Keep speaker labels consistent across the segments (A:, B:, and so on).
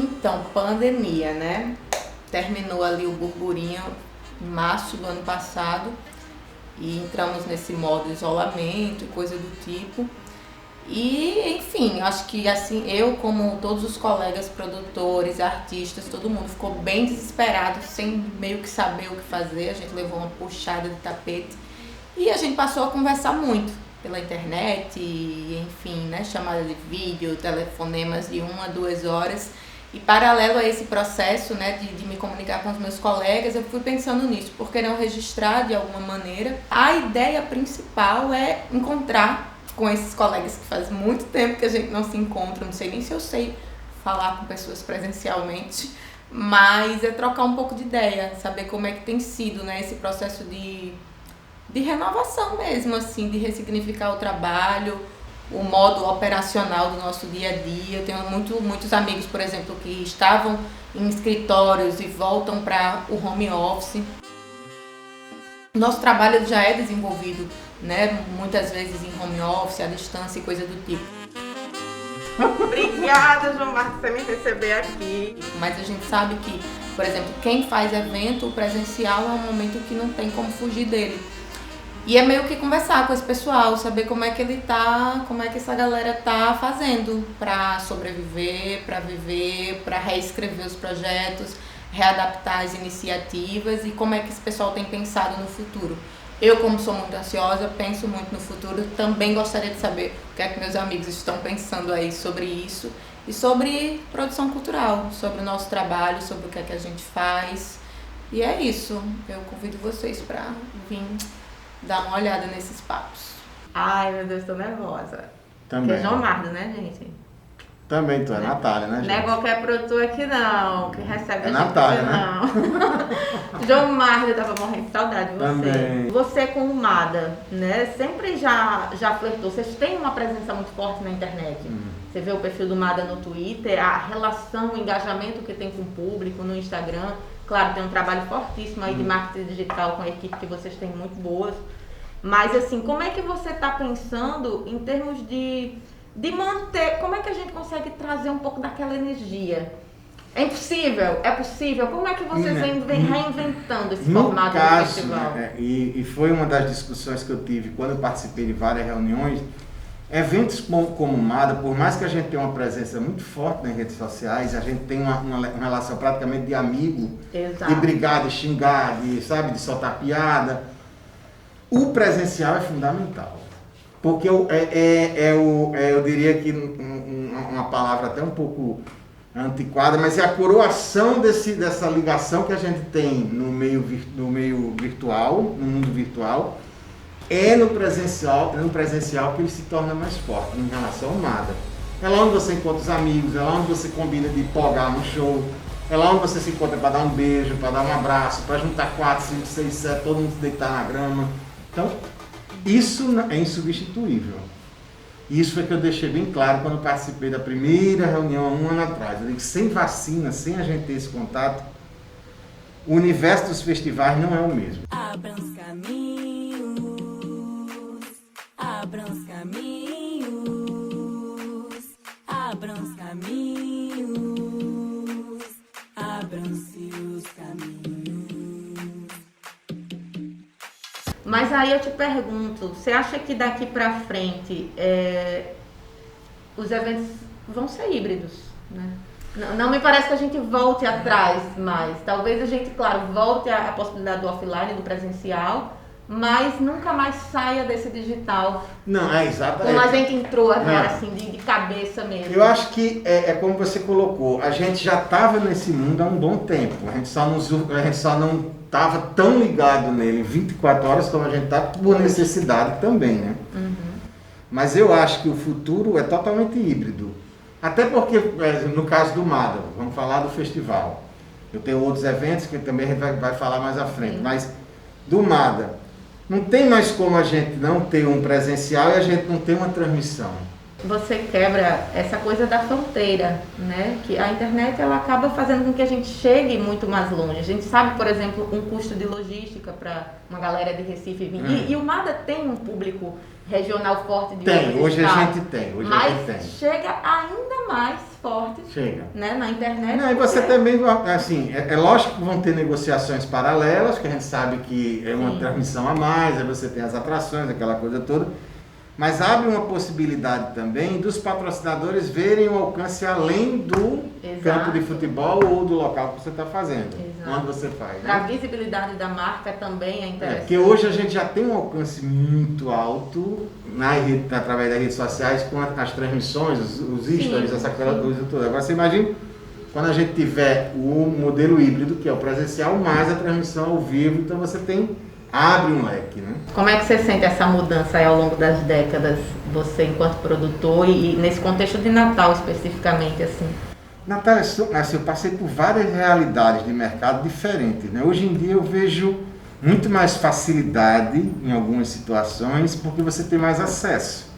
A: Então, pandemia, né? Terminou ali o burburinho em março do ano passado e entramos nesse modo isolamento e coisa do tipo. E, enfim, acho que assim, eu como todos os colegas produtores, artistas, todo mundo ficou bem desesperado, sem meio que saber o que fazer. A gente levou uma puxada de tapete e a gente passou a conversar muito pela internet, e, enfim, né, chamada de vídeo, telefonemas de 1 a 2 horas. E paralelo a esse processo, né, de me comunicar com os meus colegas, eu fui pensando nisso, por que não registrar de alguma maneira? A ideia principal é encontrar com esses colegas que faz muito tempo que a gente não se encontra, não sei nem se eu sei falar com pessoas presencialmente, mas é trocar um pouco de ideia, saber como é que tem sido, né, esse processo de renovação mesmo, assim, de ressignificar o trabalho, o modo operacional do nosso dia a dia. Eu tenho muitos amigos, por exemplo, que estavam em escritórios e voltam para o home office. Nosso trabalho já é desenvolvido, né, muitas vezes em home office, à distância e coisa do tipo.
B: Obrigada, João Marcos, por você me receber aqui.
A: Mas a gente sabe que, por exemplo, quem faz evento, o presencial é um momento que não tem como fugir dele. E é meio que conversar com esse pessoal, saber como é que ele tá, como é que essa galera tá fazendo para sobreviver, para viver, para reescrever os projetos, readaptar as iniciativas e como é que esse pessoal tem pensado no futuro. Eu, como sou muito ansiosa, penso muito no futuro, também gostaria de saber o que é que meus amigos estão pensando aí sobre isso e sobre produção cultural, sobre o nosso trabalho, sobre o que é que a gente faz. E é isso, eu convido vocês para vir dar uma olhada nesses papos.
B: Ai, meu Deus, tô nervosa.
C: Também.
B: Que é João Marcos, né, gente?
C: Também tô, é Natália, né, gente?
B: Não é qualquer produtor aqui não, que recebe
C: É
B: a gente
C: Natália,
B: aqui,
C: né?
B: não. João Marcos, eu tava morrendo de saudade de você.
C: Também.
B: Você com o Mada, né, sempre já flertou, vocês têm uma presença muito forte na internet. Você vê o perfil do Mada no Twitter, a relação, o engajamento que tem com o público no Instagram. Claro, tem um trabalho fortíssimo aí de marketing digital com a equipe que vocês têm muito boas. Mas assim, como é que você está pensando em termos de manter, como é que a gente consegue trazer um pouco daquela energia? É impossível? É possível? Como é que vocês vêm reinventando esse formato do festival?
C: Né, e foi uma das discussões que eu tive quando eu participei de várias reuniões. Eventos como o Mada, por mais que a gente tenha uma presença muito forte nas redes sociais, a gente tem uma relação praticamente de amigo,
B: Exato.
C: de brigar, de xingar, de soltar piada. O presencial é fundamental, porque eu diria que uma palavra até um pouco antiquada, mas é a coroação dessa ligação que a gente tem no meio virtual, no mundo virtual. É no presencial que ele se torna mais forte em relação ao nada. É lá onde você encontra os amigos, é lá onde você combina de pogar no show, é lá onde você se encontra para dar um beijo, para dar um abraço, para juntar 4, 5, 6, 7, todo mundo se deitar na grama. Então, isso é insubstituível. Isso foi que eu deixei bem claro quando eu participei da primeira reunião há 1 ano atrás. Eu digo que sem vacina, sem a gente ter esse contato, o universo dos festivais não é o mesmo.
D: Abram os caminhos, abram os caminhos, abram os caminhos, abram-se os caminhos.
B: Mas aí eu te pergunto, você acha que daqui pra frente os eventos vão ser híbridos, né? Não me parece que a gente volte atrás mais. Talvez a gente, claro, volte à possibilidade do offline, do presencial, mas nunca mais saia desse digital.
C: Não, é exatamente.
B: Como a gente entrou agora, assim, de cabeça mesmo.
C: Eu acho que é como você colocou, a gente já estava nesse mundo há um bom tempo. A gente só não estava tão ligado nele 24 horas como a gente está por necessidade também, né? Mas eu acho que o futuro é totalmente híbrido. Até porque, no caso do Mada, vamos falar do festival. Eu tenho outros eventos que também a gente vai falar mais à frente.
B: Sim.
C: Mas do Mada, não tem mais como a gente não ter um presencial e a gente não ter uma transmissão.
B: Você quebra essa coisa da fronteira, né? Que a internet ela acaba fazendo com que a gente chegue muito mais longe. A gente sabe, por exemplo, um custo de logística para uma galera de Recife vir. E o Mada tem um público regional forte de
C: Tem,
B: outros
C: hoje a
B: estados.
C: gente tem, hoje a
B: Mas
C: gente tem.
B: chega ainda mais forte,
C: Chega.
B: né, na internet.
C: Não, e você
B: porque-
C: também, assim, é lógico que vão ter negociações paralelas, que a gente sabe que é uma
B: Sim.
C: transmissão a mais, aí você tem as atrações, aquela coisa toda. Mas abre uma possibilidade também dos patrocinadores verem o alcance além do
B: Exato.
C: campo de futebol ou do local que você está fazendo,
B: Exato.
C: onde você faz.
B: Para a
C: Né?
B: visibilidade da marca também é interessante.
C: Porque hoje a gente já tem um alcance muito alto através das redes sociais com as transmissões, os stories, essa coisa toda. Agora você imagina quando a gente tiver o modelo híbrido, que é o presencial, mais a transmissão ao vivo, então você abre um leque, né?
B: Como é que você sente essa mudança aí ao longo das décadas, você enquanto produtor e nesse contexto de Natal especificamente, assim?
C: Natália, assim, eu passei por várias realidades de mercado diferentes, né? Hoje em dia eu vejo muito mais facilidade em algumas situações porque você tem mais acesso.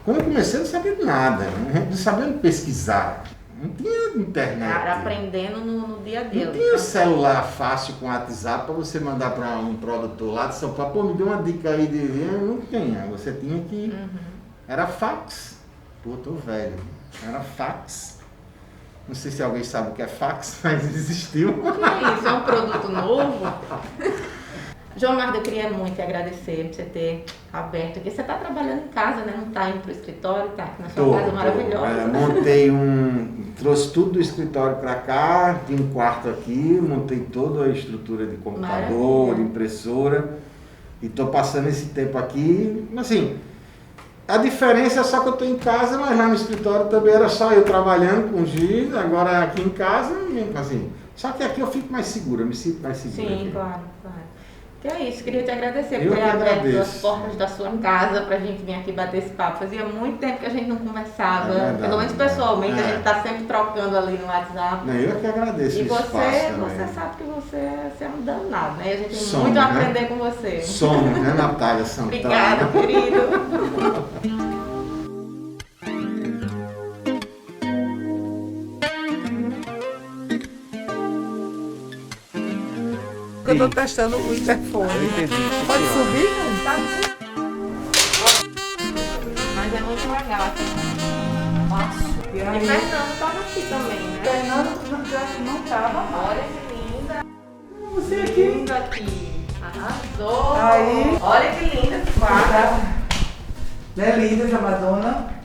C: Quando eu comecei eu não sabia nada, né? Não sabia onde pesquisar, não tinha internet.
B: Aprendendo no dia a dia.
C: Não tinha celular fácil com WhatsApp para você mandar para um produtor lá de São Paulo, pô, me dê uma dica aí de... Não tinha, você tinha que... Era fax. Pô, tô velho. Era fax. Não sei se alguém sabe o que é fax, mas existiu.
B: O que é isso? É um produto novo? João Mardo, eu queria muito agradecer por você ter aberto aqui. Você está trabalhando em casa, né? Não está indo para o escritório, está aqui na sua casa maravilhosa.
C: Montei trouxe tudo do escritório para cá, tinha um quarto aqui, montei toda a estrutura de computador,
B: Maravilha.
C: de impressora, e estou passando esse tempo aqui, assim, a diferença é só que eu estou em casa, mas lá no escritório também era só eu trabalhando com giz, agora aqui em casa, assim, só que aqui eu fico mais seguro, eu me sinto mais seguro.
B: Sim,
C: aqui.
B: claro. Que é isso, queria te agradecer
C: Eu
B: por ter
C: que
B: aberto
C: agradeço.
B: as portas da sua casa pra gente vir aqui bater esse papo. Fazia muito tempo que a gente não conversava,
C: É verdade,
B: pelo menos pessoalmente,
C: é.
B: a gente tá sempre trocando ali no WhatsApp.
C: Não, eu que agradeço
B: E
C: o espaço
B: você
C: também.
B: sabe que você é um danado, né? E a gente tem
C: Somos,
B: muito a
C: né?
B: aprender com você.
C: Somos, né, Natália Santana?
B: Obrigada, querido.
E: Eu tô testando o interfone. Pode subir? Tá.
B: Mas é muito legal aqui.
E: E
B: E
E: aí,
B: Fernando tava aqui também, né?
E: Fernando não tava.
B: Olha que linda.
E: Você aqui.
B: Linda aqui. Arrasou.
E: Aí.
B: Olha que linda esse quadro.
E: Né, linda essa Madonna.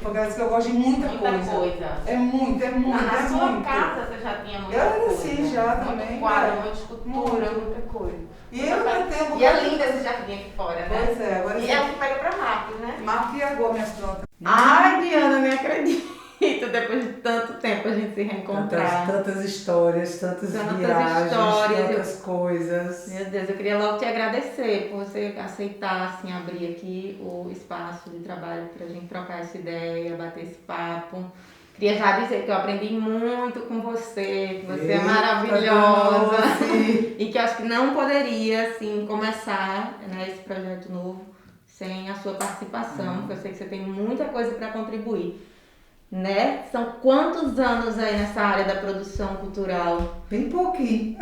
E: Porque que eu gosto de muita coisa. É muito, é muito,
B: Na
E: é
B: sua
E: muito.
B: casa você já tinha muita
E: Eu
B: coisa.
E: sim, já
B: muito
E: também.
B: quadro,
E: né?
B: muita escultura.
E: Muita coisa. E eu ainda tenho um
B: E é
E: bocado-
B: lindo esse jardim aqui fora, né?
E: Pois é, agora
B: E é o que pega pra Marcos, né?
E: Marco e agora minhas plantas.
B: Ai, Diana, nem acredito. Depois de tanto tempo a gente se reencontrar.
E: Tantas histórias, tantas viagens,
B: histórias,
E: tantas coisas.
B: Meu Deus, eu queria logo te agradecer por você aceitar, assim, abrir aqui o espaço de trabalho pra gente trocar essa ideia, bater esse papo. Queria já dizer que eu aprendi muito com você, que você é
E: Eita,
B: maravilhosa.
E: doce.
B: E que eu acho que não poderia, assim, começar, né, esse projeto novo sem a sua participação, porque eu sei que você tem muita coisa para contribuir. Né? São quantos anos aí nessa área da produção cultural?
E: Bem pouquinho.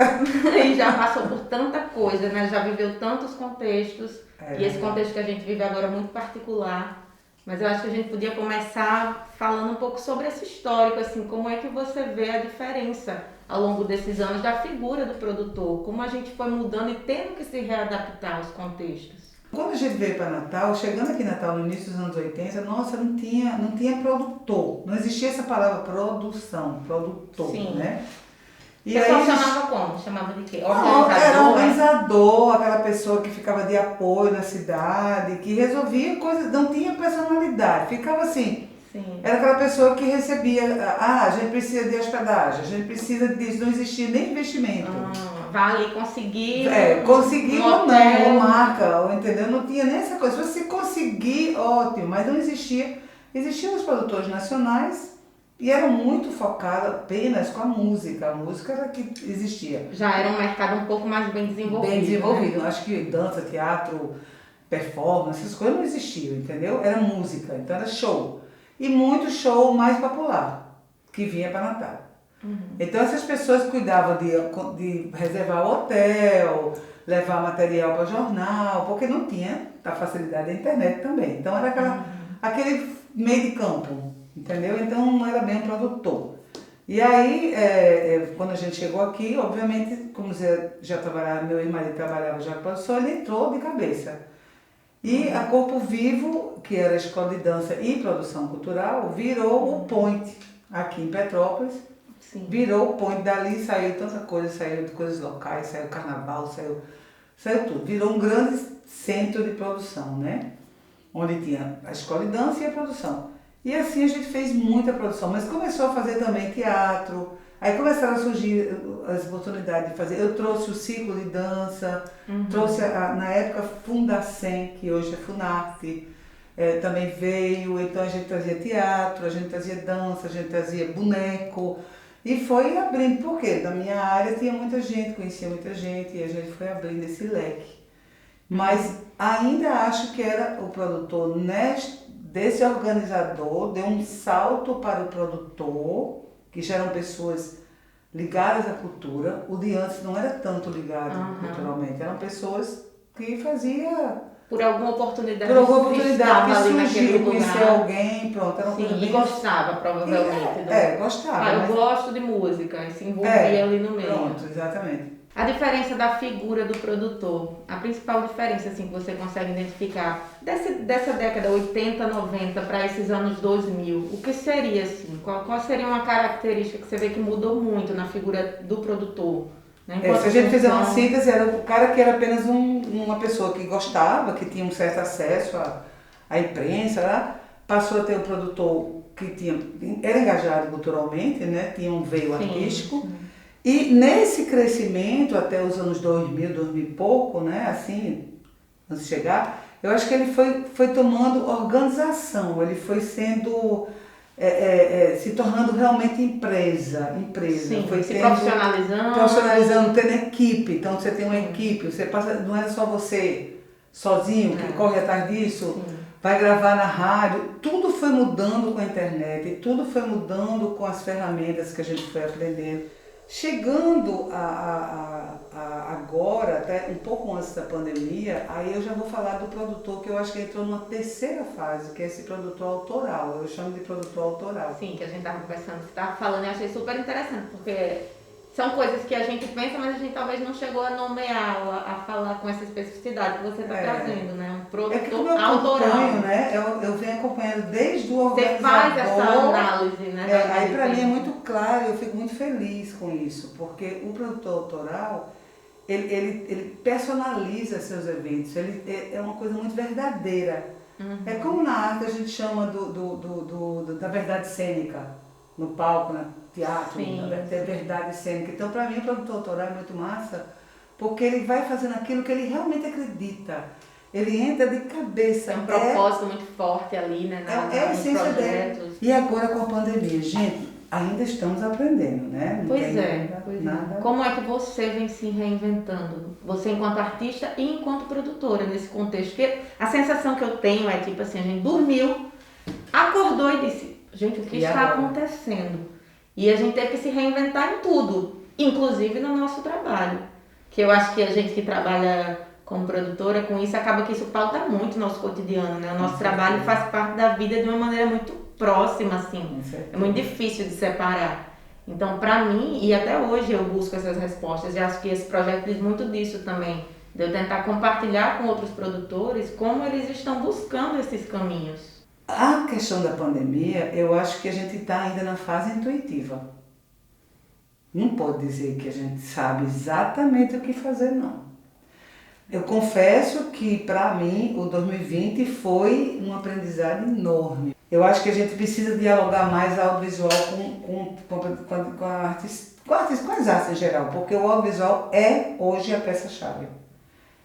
B: E já passou por tanta coisa, né? Já viveu tantos contextos.
E: É
B: E esse
E: verdade.
B: contexto que a gente vive agora é muito particular. Mas eu acho que a gente podia começar falando um pouco sobre esse histórico, assim, como é que você vê a diferença ao longo desses anos da figura do produtor, como a gente foi mudando e tendo que se readaptar aos contextos.
E: Quando a gente veio para Natal, chegando aqui em Natal no início dos anos 80, nossa, não tinha produtor. Não existia essa palavra produção, produtor,
B: Sim.
E: né?
B: O pessoal chamava como? Chamava de quê?
E: Não, era
B: né?
E: organizador, aquela pessoa que ficava de apoio na cidade, que resolvia coisas, não tinha personalidade, ficava assim.
B: Sim.
E: Era aquela pessoa que recebia, a gente precisa de hospedagem, a gente precisa disso, não existia nem investimento.
B: Vai ali conseguir.
E: Conseguir
B: um
E: ou
B: hotel.
E: não, ou marca, ou entendeu? Não tinha nem essa coisa. Se você conseguir, ótimo, mas não existia. Existiam os produtores nacionais e eram muito focados apenas com a música. A música era que existia.
B: Já era um mercado um pouco mais bem desenvolvido.
E: Bem desenvolvido.
B: Né?
E: Acho que dança, teatro, performance, essas coisas não existiam, entendeu? Era música, então era show. E muito show mais popular, que vinha para Natal. Então essas pessoas cuidavam de reservar o hotel, levar material para jornal, porque não tinha a facilidade da internet também. Então era aquele meio de campo, entendeu? Então não era bem um produtor. E aí, quando a gente chegou aqui, obviamente, como já trabalhava, meu ex-marido trabalhava já com produção, ele entrou de cabeça. E a Corpo Vivo, que era a escola de dança e produção cultural, virou o point aqui em Petrópolis.
B: Sim.
E: Virou o point, dali saiu tanta coisa, saiu de coisas locais, saiu carnaval, saiu tudo. Virou um grande centro de produção, né? Onde tinha a escola de dança e a produção. E assim a gente fez muita produção, mas começou a fazer também teatro, aí começaram a surgir as oportunidades de fazer. Eu trouxe o ciclo de dança, trouxe na época Fundacem, que hoje é Funarte, também veio, então a gente trazia teatro, a gente trazia dança, a gente trazia boneco, e foi abrindo, porque da minha área tinha muita gente, conhecia muita gente, e a gente foi abrindo esse leque. Mas ainda acho que era o produtor desse organizador, deu um salto para o produtor, que já eram pessoas ligadas à cultura. O de antes não era tanto ligado culturalmente, eram pessoas que faziam...
B: Por alguma oportunidade
E: que surgiu, conhecer
B: lugar.
E: Alguém, pronto. Era uma coisa bem...
B: E gostava, provavelmente.
E: Gostava.
B: Eu gosto de música, e se envolvia ali no meio.
E: Pronto, exatamente.
B: A diferença da figura do produtor, a principal diferença assim, que você consegue identificar dessa década 80, 90 para esses anos 2000, o que seria assim? Qual seria uma característica que você vê que mudou muito na figura do produtor? Né?
E: Se a gente fizer uma síntese, era o cara que era apenas uma pessoa que gostava, que tinha um certo acesso à imprensa, né? Passou a ter um produtor que era engajado culturalmente, né? Tinha um veio artístico. E nesse crescimento, até os anos 2000 e pouco, né, assim, antes de chegar, eu acho que ele foi tomando organização, ele foi sendo, se tornando realmente empresa.
B: Sim,
E: foi
B: se profissionalizando.
E: Profissionalizando, tendo equipe. Então você tem uma equipe, você passa, não é só você sozinho que corre atrás disso, vai gravar na rádio. Tudo foi mudando com a internet, tudo foi mudando com as ferramentas que a gente foi aprendendo. Chegando agora, até um pouco antes da pandemia, aí eu já vou falar do produtor, que eu acho que entrou numa terceira fase, que é esse produtor autoral. Eu chamo de produtor autoral.
B: Sim, que a gente estava conversando, você estava falando, eu achei super interessante, porque são coisas que a gente pensa, mas a gente talvez não chegou a nomear, a falar com essa especificidade que você está trazendo, né? Um produtor autoral.
E: Né? Eu venho acompanhando desde o organizador.
B: Você faz essa análise, né?
E: Aí para mim é muito claro, eu fico muito feliz com isso, porque o produtor autoral, ele personaliza seus eventos, ele é uma coisa muito verdadeira. É como na arte a gente chama da verdade cênica, no palco, no teatro, da verdade cênica. Então, para mim, o produtor autoral é muito massa, porque ele vai fazendo aquilo que ele realmente acredita. Ele entra de cabeça.
B: Tem um propósito muito forte ali, né?
E: É a essência dele. E agora com a pandemia, gente, ainda estamos aprendendo, né? Não
B: Pois
E: tem
B: é.
E: nada.
B: Como é que você vem se reinventando? Você enquanto artista e enquanto produtora nesse contexto? Porque a sensação que eu tenho é tipo assim, a gente dormiu, acordou e disse, gente, o que está acontecendo? E a gente teve que se reinventar em tudo, inclusive no nosso trabalho. Que eu acho que a gente que trabalha como produtora, com isso, acaba que isso pauta muito o nosso cotidiano, né? O nosso trabalho faz parte da vida de uma maneira muito próxima, assim. É muito difícil de separar. Então, para mim, e até hoje eu busco essas respostas, e acho que esse projeto diz muito disso também, de eu tentar compartilhar com outros produtores como eles estão buscando esses caminhos.
E: A questão da pandemia, eu acho que a gente está ainda na fase intuitiva. Não pode dizer que a gente sabe exatamente o que fazer, não. Eu confesso que, para mim, o 2020 foi um aprendizado enorme. Eu acho que a gente precisa dialogar mais audiovisual com as artes em geral, porque o audiovisual é, hoje, a peça-chave.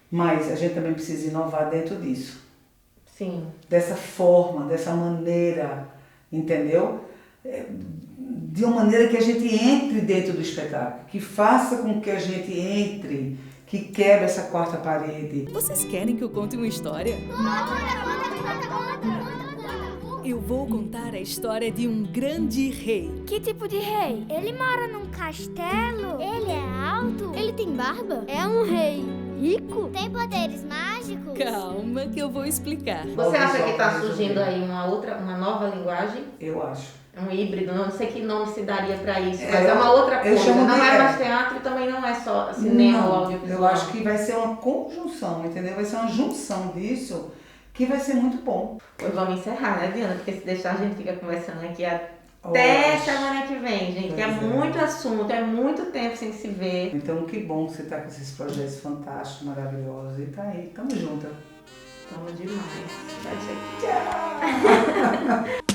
E: Mas a gente também precisa inovar dentro disso.
B: Sim.
E: Dessa forma, dessa maneira, entendeu? De uma maneira que a gente entre dentro do espetáculo, que faça com que a gente entre, que quebre essa quarta parede.
D: Vocês querem que eu conte uma história? Eu vou contar a história de um grande rei.
F: Que tipo de rei? Ele mora num castelo? Ele é alto? Ele tem barba? É um rei rico? Tem poderes mágicos?
D: Calma que eu vou explicar.
B: Você acha que está surgindo aí uma nova linguagem?
E: Eu acho.
B: É um híbrido, não sei que nome se daria para isso,
E: É,
B: mas é uma outra
E: eu
B: coisa.
E: chamo
B: Não
E: de-
B: é mais teatro e também não é só cinema ou
E: Não,
B: audiovisual.
E: eu acho que vai ser uma conjunção, entendeu? Vai ser uma junção disso que vai ser muito bom.
B: Pois vamos encerrar, né, Diana? Porque se deixar a gente fica conversando aqui até
E: Horas.
B: semana que vem, gente. Que é
E: Pois é.
B: muito assunto, é muito tempo sem se ver.
E: Então, que bom que você tá com esses projetos fantásticos, maravilhosos. E tá aí, tamo junto.
B: Tamo demais. Tchau, tchau.
E: Tchau!